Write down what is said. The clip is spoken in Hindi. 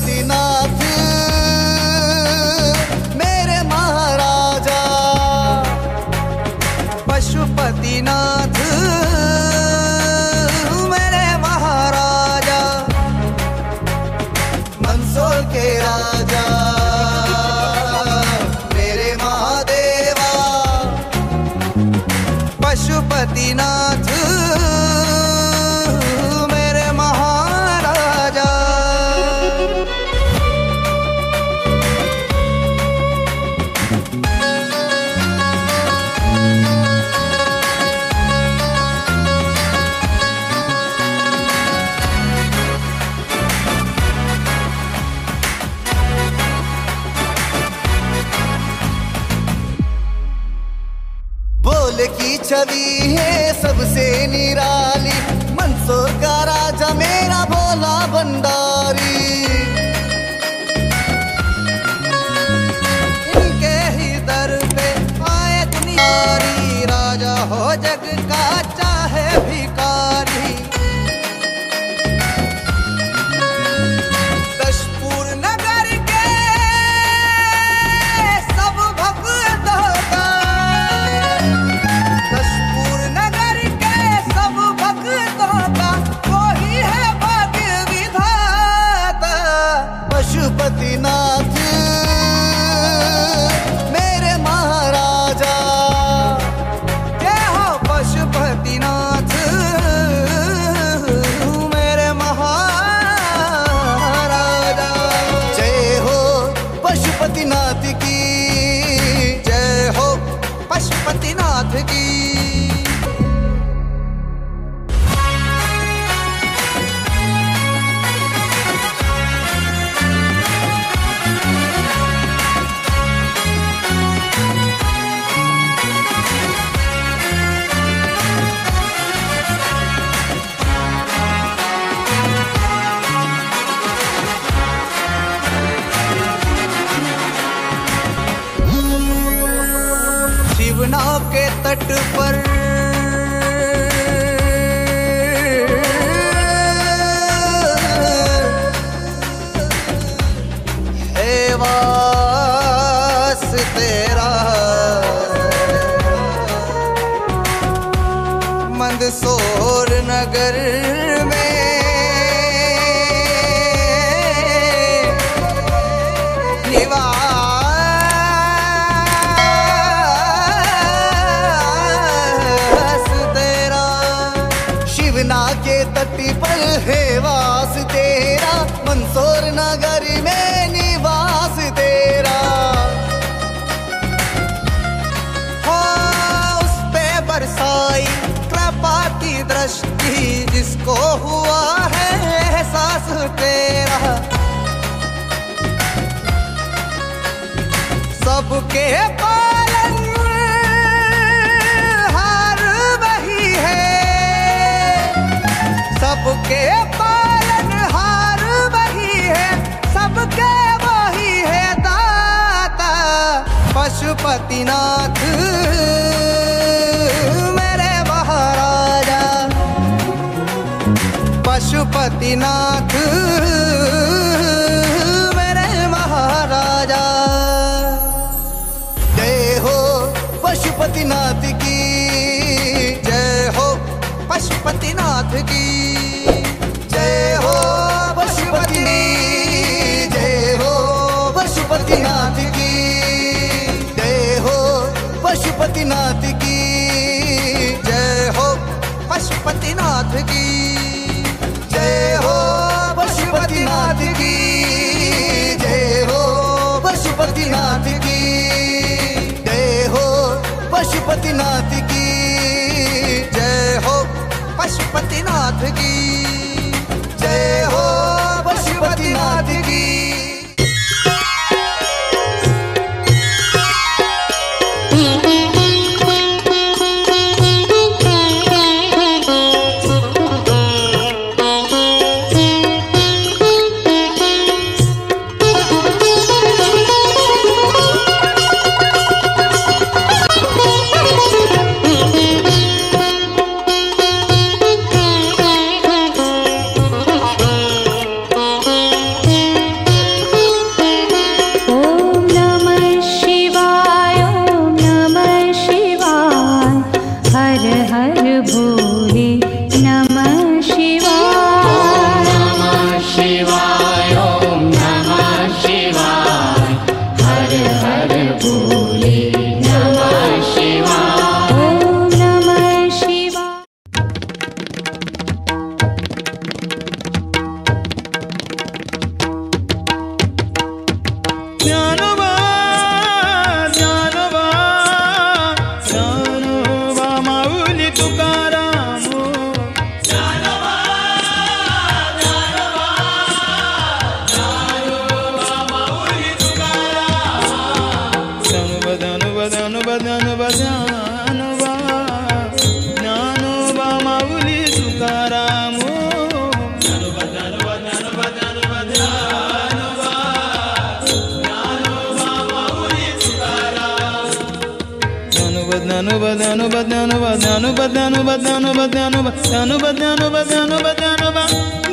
पशुपतिनाथ मेरे महाराजा, पशुपतिनाथ मेरे महाराजा, मंदसौर के राजा मेरे महादेवा, पशुपतिनाथ की छवि है सबसे निराली, मंदसौर का राजा मेरा भोला भंडारी। इनके ही दर पे आए दुनियारी, राजा हो जग का चाहे भिखारी। दशपुर नगर के सब भक्तों का, पशुपतिनाथ मेरे महाराजा, जय हो पशुपतिनाथ मेरे महाराजा। जय हो पशुपतिनाथ की, जय हो पशुपतिनाथ की। शिवनाव के तट पर है वास तेरा, मंदसौर नगर में के तट पर है वास तेरा, मंदसौर नगर में निवास तेरा। हाँ, उस पे बरसाई कृपा की दृष्टि, जिसको हुआ है एहसास तेरा। सबके पालन हार वही है, सबके पालनहार वही है, सबके वही है दाता। पशुपतिनाथ मेरे महाराजा, पशुपतिनाथ मेरे महाराजा। जय हो पशुपतिनाथ की, जय हो पशुपतिनाथ की। जय हो पशुपति, जय हो पशुपतिनाथ की, जय हो पशुपतिनाथ की, जय हो पशुपतिनाथ की, जय हो पशुपतिनाथ की, जय हो पशुपतिनाथ की, जय हो पशुपतिनाथ की, जय हो पशुपतिनाथ की, जय हो पशुपतिनाथ की। bad